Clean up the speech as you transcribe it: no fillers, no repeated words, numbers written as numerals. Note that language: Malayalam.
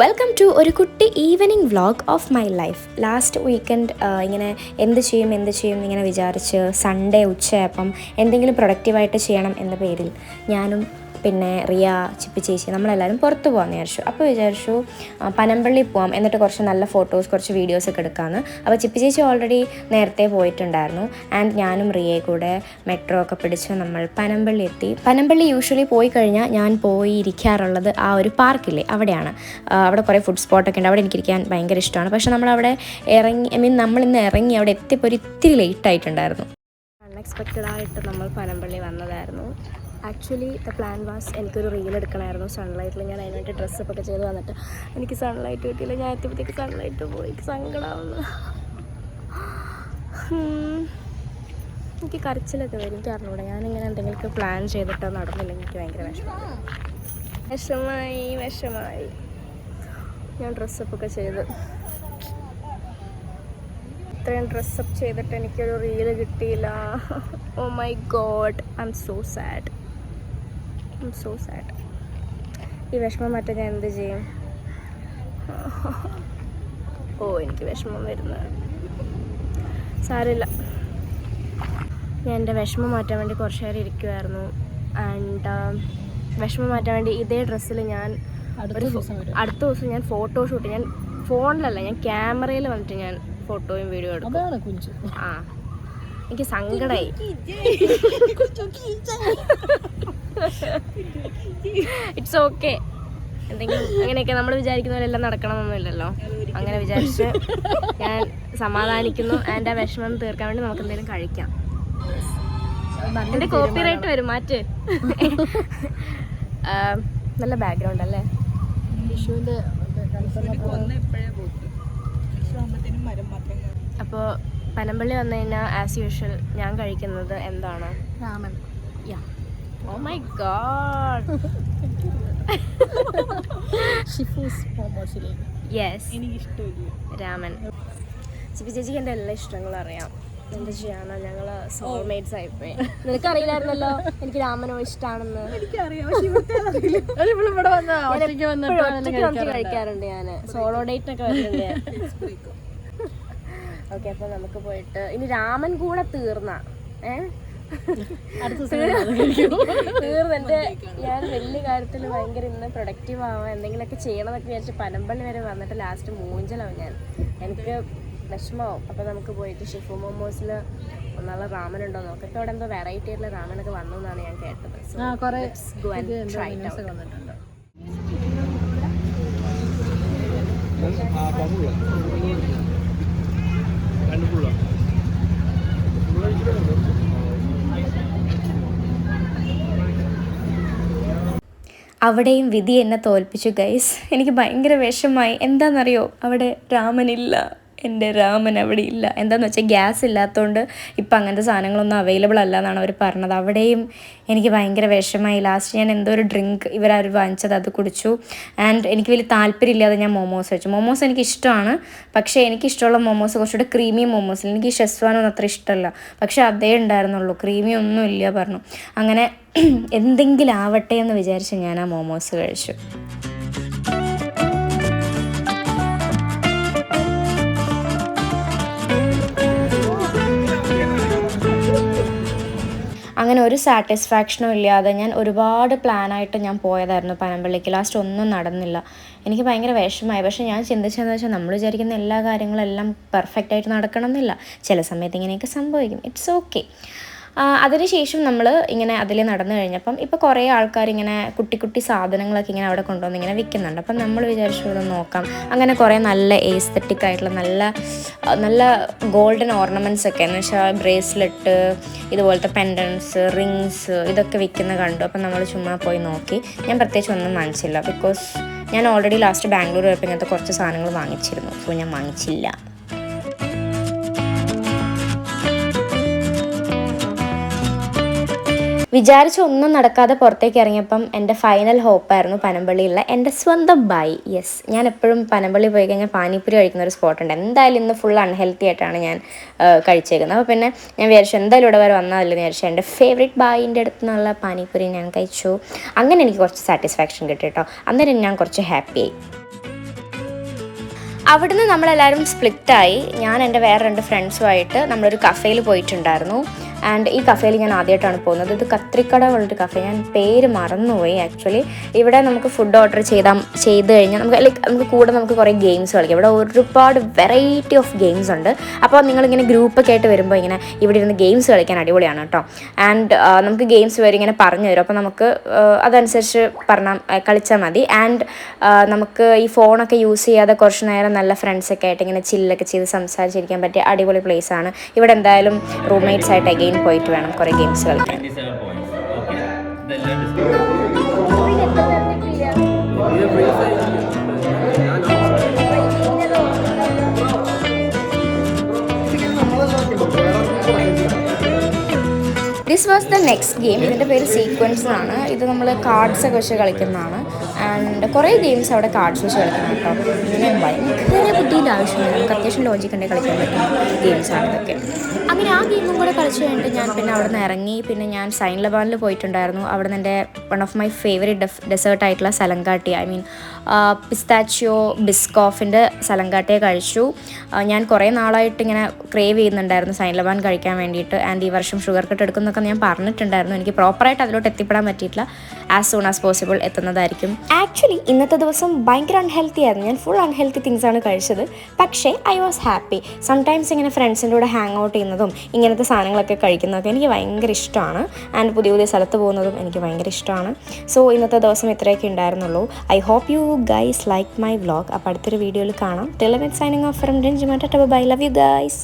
വെൽക്കം ടു ഒരു കുട്ടി evening vlog of my life. Last weekend ഇങ്ങനെ എന്ത് ചെയ്യും എന്നിങ്ങനെ വിചാരിച്ച് സൺഡേ ഉച്ചയായപ്പം എന്തെങ്കിലും പ്രൊഡക്റ്റീവായിട്ട് ചെയ്യണം എന്ന പേരിൽ ഞാനും പിന്നെ റിയ, ചിപ്പി ചേച്ചി നമ്മളെല്ലാവരും പുറത്ത് പോകാമെന്ന് വിചാരിച്ചു. അപ്പോൾ വിചാരിച്ചു പനമ്പള്ളി പോകാം, എന്നിട്ട് കുറച്ച് നല്ല ഫോട്ടോസ് കുറച്ച് വീഡിയോസൊക്കെ എടുക്കാമെന്ന്. അപ്പോൾ ചിപ്പി ചേച്ചി ഓൾറെഡി നേരത്തെ പോയിട്ടുണ്ടായിരുന്നു. ആൻഡ് ഞാനും റിയയെ കൂടെ മെട്രോ ഒക്കെ പിടിച്ച് നമ്മൾ പനമ്പള്ളി എത്തി. പനമ്പള്ളി യൂഷ്വലി പോയി കഴിഞ്ഞാൽ ഞാൻ പോയി ഇരിക്കാറുള്ളത് ആ ഒരു പാർക്കില്ലേ, അവിടെയാണ്. അവിടെ കുറേ ഫുഡ് സ്പോട്ടൊക്കെ ഉണ്ട്, അവിടെ എനിക്കിരിക്കാൻ ഭയങ്കര ഇഷ്ടമാണ്. പക്ഷേ നമ്മളവിടെ നമ്മളിന്ന് ഇറങ്ങി അവിടെ എത്തിയപ്പോൾ ഒരു ഇത്തിരി ലേറ്റ് ആയിട്ടുണ്ടായിരുന്നു. അൺഎക്സ്പെക്റ്റഡായിട്ട് നമ്മൾ പനമ്പള്ളി വന്നതായിരുന്നു. ആക്ച്വലി ദ പ്ലാൻ വാസ് എനിക്കൊരു റീൽ എടുക്കണമായിരുന്നു സൺലൈറ്റിൽ. ഞാൻ അതിനുവേണ്ടി ഡ്രസ്സപ്പൊക്കെ ചെയ്ത് വന്നിട്ട് എനിക്ക് സൺലൈറ്റ് കിട്ടിയില്ല. ഞാൻ എത്തിയപ്പോഴത്തേക്ക് സൺലൈറ്റ് പോയി. എനിക്ക് സങ്കടമാവുന്നു. എനിക്ക് കരച്ചിലൊക്കെ വരും. എനിക്ക് അറിഞ്ഞൂടെ, ഞാനിങ്ങനെ എന്തെങ്കിലുമൊക്കെ പ്ലാൻ ചെയ്തിട്ട് നടന്നില്ലെങ്കിൽ എനിക്ക് ഭയങ്കര വിഷമായി. ഞാൻ ഡ്രസ്സപ്പൊക്കെ ചെയ്ത് ഇത്രയും ഡ്രസ്സപ്പ് ചെയ്തിട്ട് എനിക്കൊരു റീല് കിട്ടിയില്ല. Oh my god, I am so sad. ഈ വിഷമം മാറ്റാൻ ഞാൻ എന്ത് ചെയ്യും? എനിക്ക് വിഷമം വരുന്നത് സാരമില്ല. ഞാൻ എൻ്റെ വിഷമം മാറ്റാൻ വേണ്ടി കുറച്ച് നേരം ഇരിക്കുമായിരുന്നു. ആൻഡ് വിഷമം മാറ്റാൻ വേണ്ടി ഇതേ ഡ്രസ്സിൽ ഞാൻ അടുത്ത ദിവസം ഞാൻ ഫോട്ടോഷൂട്ട്, ഞാൻ ഫോണിലല്ല, ഞാൻ ക്യാമറയിൽ വന്നിട്ട് ഞാൻ ഫോട്ടോയും വീഡിയോ എടുക്കും. എനിക്ക് സങ്കടമായി. It's okay. എന്തെങ്കിലും അങ്ങനെയൊക്കെ നമ്മൾ വിചാരിക്കുന്ന പോലെ എല്ലാം നടക്കണമെന്നൊന്നുമില്ലല്ലോ. അങ്ങനെ വിചാരിച്ച് ഞാൻ സമാധാനിക്കുന്നു. ആൻഡ് ആ വിഷമം തീർക്കാൻ വേണ്ടി നമുക്ക് എന്തെങ്കിലും കഴിക്കാം. എൻ്റെ കോപ്പിറൈറ്റ് വരും, മാറ്റ്. നല്ല ബാക്ക്ഗ്രൗണ്ട് അല്ലേ? അപ്പോൾ പനമ്പള്ളി വന്നു കഴിഞ്ഞാൽ ആസ് യൂഷ്വൽ ഞാൻ കഴിക്കുന്നത് എന്താണ്? Ramen. Oh my god. Yes, ramen. Chippi ചേച്ചിക്ക് എൻ്റെ എല്ലാ ഇഷ്ടങ്ങളും അറിയാം. എന്താ ചെയ്യാനോ, ഞങ്ങൾ സോൾമേറ്റ്സ് ആയിപ്പോയി. നിനക്കറിയില്ലായിരുന്നല്ലോ എനിക്ക് രാമനോ ഇഷ്ടമാണെന്ന്. കഴിക്കാറുണ്ട് ഞാൻ. സോളോ ഡേറ്റിനൊക്കെ വരുന്നുണ്ട്. ഓക്കെ, അപ്പോൾ നമുക്ക് പോയിട്ട് ഇനി രാമൻ കൂടെ തീർന്ന തീർന്നെൻ്റെ ഞാൻ വലിയ കാര്യത്തിൽ ഭയങ്കര ഇന്ന് പ്രൊഡക്റ്റീവ് ആവാം, എന്തെങ്കിലുമൊക്കെ ചെയ്യണമെന്നൊക്കെ വിചാരിച്ച് പനമ്പള്ളി വരെ വന്നിട്ട് ലാസ്റ്റ് മൂഞ്ചലാവും ഞാൻ. എനിക്ക് വിഷമമാവും. അപ്പോൾ നമുക്ക് പോയിട്ട് ഷിഫു മോമോസിൽ നല്ല റാമൻ ഉണ്ടോ നോക്കാം. ഇപ്പോൾ അവിടെ എന്തോ വെറൈറ്റി ആയിട്ടുള്ള റാമനൊക്കെ വന്നു എന്നാണ് ഞാൻ കേട്ടത്. അവിടെയും വിധി എന്നെ തോൽപ്പിച്ചു ഗൈസ്. എനിക്ക് ഭയങ്കര വിഷമായി. എന്താണെന്നറിയോ, അവിടെ രാമനില്ല. എൻ്റെ രാമൻ അവിടെ ഇല്ല. എന്താണെന്ന് വെച്ചാൽ ഗ്യാസ് ഇല്ലാത്തതുകൊണ്ട് ഇപ്പം അങ്ങനത്തെ സാധനങ്ങളൊന്നും അവൈലബിൾ അല്ല എന്നാണ് അവർ പറഞ്ഞത്. അവിടെയും എനിക്ക് ഭയങ്കര വിഷമായി. ലാസ്റ്റ് ഞാൻ എന്തോ ഒരു ഡ്രിങ്ക് ഇവരാർ വാങ്ങിച്ചത് അത് കുടിച്ചു. ആൻഡ് എനിക്ക് വലിയ താല്പര്യമില്ലാതെ ഞാൻ മോമോസ് കഴിച്ചു. മോമോസ് എനിക്ക് ഇഷ്ടമാണ്, പക്ഷേ എനിക്കിഷ്ടമുള്ള മോമോസ് കുറച്ചുകൂടെ ക്രീമി മോമോസ്. എനിക്ക് ഷെസ്വാനൊന്നും അത്ര ഇഷ്ടമല്ല, പക്ഷേ അതേ ഉണ്ടായിരുന്നുള്ളൂ, ക്രീമി ഒന്നും ഇല്ല പറഞ്ഞു. അങ്ങനെ എന്തെങ്കിലും ആവട്ടെ എന്ന് വിചാരിച്ച് ഞാൻ ആ മോമോസ് കഴിച്ചു. അങ്ങനെ ഒരു സാറ്റിസ്ഫാക്ഷനും ഇല്ലാതെ ഞാൻ ഒരുപാട് പ്ലാനായിട്ട് ഞാൻ പോയതായിരുന്നു പനമ്പള്ളിക്ക്. ലാസ്റ്റ് ഒന്നും നടന്നില്ല. എനിക്ക് ഭയങ്കര വിഷമമായി. പക്ഷേ ഞാൻ ചിന്തിച്ചതെന്ന് വെച്ചാൽ നമ്മൾ വിചാരിക്കുന്ന എല്ലാ കാര്യങ്ങളും എല്ലാം പെർഫെക്റ്റായിട്ട് നടക്കണം എന്നില്ല. ചില സമയത്ത് ഇങ്ങനെയൊക്കെ സംഭവിക്കും. It's okay. അതിനുശേഷം നമ്മൾ ഇങ്ങനെ അതിൽ നടന്നു കഴിഞ്ഞപ്പം ഇപ്പോൾ കുറേ ആൾക്കാർ ഇങ്ങനെ കുട്ടി സാധനങ്ങളൊക്കെ ഇങ്ങനെ അവിടെ കൊണ്ടുവന്ന് ഇങ്ങനെ വിൽക്കുന്നുണ്ട്. അപ്പം നമ്മൾ വിചാരിച്ചു ഇത് നോക്കാം. അങ്ങനെ കുറേ നല്ല എസ്തെറ്റിക് ആയിട്ടുള്ള നല്ല ഗോൾഡൻ ഓർണമെൻറ്റ്സ് ഒക്കെ, എന്ന് വെച്ചാൽ ബ്രേസ്ലെറ്റ്, ഇതുപോലത്തെ പെൻഡൻസ്, റിങ്സ്, ഇതൊക്കെ വിൽക്കുന്ന കണ്ടു. അപ്പം നമ്മൾ ചുമ്മാ പോയി നോക്കി. ഞാൻ പ്രത്യേകിച്ച് ഒന്നും വാങ്ങിച്ചില്ല, ബിക്കോസ് ഞാൻ ഓൾറെഡി ലാസ്റ്റ് ബാംഗ്ലൂർ പോയപ്പോൾ ഇങ്ങനത്തെ കുറച്ച് സാധനങ്ങൾ വാങ്ങിച്ചിരുന്നു. സോ ഞാൻ വാങ്ങിച്ചില്ല. വിചാരിച്ച ഒന്നും നടക്കാതെ പുറത്തേക്ക് ഇറങ്ങിയപ്പം എൻ്റെ ഫൈനൽ ഹോപ്പായിരുന്നു പനമ്പള്ളിയുള്ള എൻ്റെ സ്വന്തം ബായി. യെസ്, ഞാൻ എപ്പോഴും പനമ്പള്ളി പോയി കഴിഞ്ഞാൽ പാനിപ്പൂരി കഴിക്കുന്ന ഒരു സ്പോട്ടുണ്ട്. എന്തായാലും ഇന്ന് ഫുൾ അൺഹെൽത്തി ആയിട്ടാണ് ഞാൻ കഴിച്ചേക്കുന്നത്. അപ്പോൾ പിന്നെ ഞാൻ വിചാരിച്ചു എന്തായാലും ഇവിടെ വരെ വന്നതല്ലെന്ന് വിചാരിച്ചു എൻ്റെ ഫേവറേറ്റ് ബായിൻ്റെ അടുത്ത് നിന്നുള്ള പാനിപ്പൂരി ഞാൻ കഴിച്ചു. അങ്ങനെ എനിക്ക് കുറച്ച് സാറ്റിസ്ഫാക്ഷൻ കിട്ടി കേട്ടോ. അന്നേരം ഞാൻ കുറച്ച് ഹാപ്പിയായി. അവിടുന്ന് നമ്മളെല്ലാവരും സ്പ്ലിറ്റായി. ഞാൻ എൻ്റെ വേറെ 2 ഫ്രണ്ട്സുമായിട്ട് നമ്മളൊരു കഫേയിൽ പോയിട്ടുണ്ടായിരുന്നു. ആൻഡ് ഈ കഫേയിൽ ഞാൻ ആദ്യമായിട്ടാണ് പോകുന്നത്. ഇത് കത്രിക്കട പോലൊരു കഫേ, ഞാൻ പേര് മറന്നുപോയി ആക്ച്വലി. ഇവിടെ നമുക്ക് ഫുഡ് ഓർഡർ ചെയ്ത് കഴിഞ്ഞാൽ നമുക്ക് കൂടെ നമുക്ക് കുറേ ഗെയിംസ് കളിക്കാം. ഇവിടെ ഒരുപാട് വെറൈറ്റി ഓഫ് ഗെയിംസ് ഉണ്ട്. അപ്പോൾ നിങ്ങളിങ്ങനെ ഗ്രൂപ്പൊക്കെ ആയിട്ട് വരുമ്പോൾ ഇങ്ങനെ ഇവിടെ ഇരുന്ന് ഗെയിംസ് കളിക്കാൻ അടിപൊളിയാണ് കേട്ടോ. ആൻഡ് നമുക്ക് ഗെയിംസ് വരെ ഇങ്ങനെ പറഞ്ഞു തരും. അപ്പോൾ നമുക്ക് അതനുസരിച്ച് കളിച്ചാൽ മതി. ആൻഡ് നമുക്ക് ഈ ഫോണൊക്കെ യൂസ് ചെയ്യാതെ കുറച്ച് നേരം നല്ല ഫ്രണ്ട്സൊക്കെ ആയിട്ട് ഇങ്ങനെ ചില്ലൊക്കെ ചെയ്ത് സംസാരിച്ചിരിക്കാൻ പറ്റിയ അടിപൊളി പ്ലേസാണ്. ഇവിടെ എന്തായാലും റൂംമേറ്റ്സ് ആയിട്ട് അഗെയിൻ പോയിട്ട് വേണം കുറേ ഗെയിംസ് കളിക്കാൻ. This was the next game. ഇതിൻ്റെ പേര് സീക്വൻസ് എന്നാണ്. ഇത് നമ്മൾ കാർഡ്സൊക്കെ വെച്ച് കളിക്കുന്നതാണ്. ആൻഡ് കുറേ ഗെയിംസ് അവിടെ കാർഡ്സ് വെച്ച് കളിക്കണം കേട്ടോ. ഇങ്ങനെ ഭയങ്കര ബുദ്ധിയുടെ ആവശ്യമില്ല, നമുക്ക് അത്യാവശ്യം ലോജിക് ഉണ്ടെങ്കിൽ കളിക്കാൻ പറ്റുന്ന ഗെയിംസാണ് ഇതൊക്കെ. അങ്ങനെ ആ ഗെയിമും കൂടെ കളിച്ച് കഴിഞ്ഞിട്ട് ഞാൻ പിന്നെ അവിടെ നിന്ന് ഇറങ്ങി. പിന്നെ ഞാൻ സൈൻ ലബാനിൽ പോയിട്ടുണ്ടായിരുന്നു. അവിടെ നിന്ന് എൻ്റെ വൺ ഓഫ് മൈ ഫേവറേറ്റ് ഡെസേർട്ടായിട്ടുള്ള സലങ്കാട്ടി, ഐ മീൻ പിസ്താച്ചിയോ ബിസ്കോഫിൻ്റെ സലങ്കാട്ടിയെ കഴിച്ചു. ഞാൻ കുറേ നാളായിട്ട് ഇങ്ങനെ ക്രേവ് ചെയ്യുന്നുണ്ടായിരുന്നു സൈൻ ലബാൻ കഴിക്കാൻ വേണ്ടിയിട്ട്. ആൻഡ് ഈ വർഷം ഷുഗർ കട്ട് എടുക്കുന്നൊക്കെ ഞാൻ പറഞ്ഞിട്ടുണ്ടായിരുന്നു. എനിക്ക് പ്രോപ്പറായിട്ട് അതിലോട്ട് എത്തിപ്പെടാൻ പറ്റിയിട്ടില്ല. ആസ് സൂൺ ആസ് പോസിബിൾ എത്തുന്നതായിരിക്കും. ആക്ച്വലി ഇന്നത്തെ ദിവസം ഭയങ്കര അൺഹെൽത്തി ആയിരുന്നു. ഞാൻ ഫുൾ അൺഹെൽത്തി തിങ്സാണ് കഴിച്ചത്. പക്ഷേ ഐ വാസ് ഹാപ്പി. സംടൈംസ് ഇങ്ങനെ ഫ്രണ്ട്സിൻ്റെ കൂടെ ഹാങ് ഔട്ട് ചെയ്യുന്നതും ഇങ്ങനത്തെ സാധനങ്ങളൊക്കെ കഴിക്കുന്നതൊക്കെ എനിക്ക് ഭയങ്കര ഇഷ്ടമാണ്. ആൻഡ് പുതിയ പുതിയ സ്ഥലത്ത് പോകുന്നതും എനിക്ക് ഭയങ്കര ഇഷ്ടമാണ്. സോ ഇന്നത്തെ ദിവസം ഇത്രയൊക്കെ ഉണ്ടായിരുന്നുള്ളൂ. I hope you guys like my vlog. അപ്പോൾ അടുത്തൊരു വീഡിയോയിൽ കാണാം. Till then signing off from Ranjima. Tata bye. Love you guys.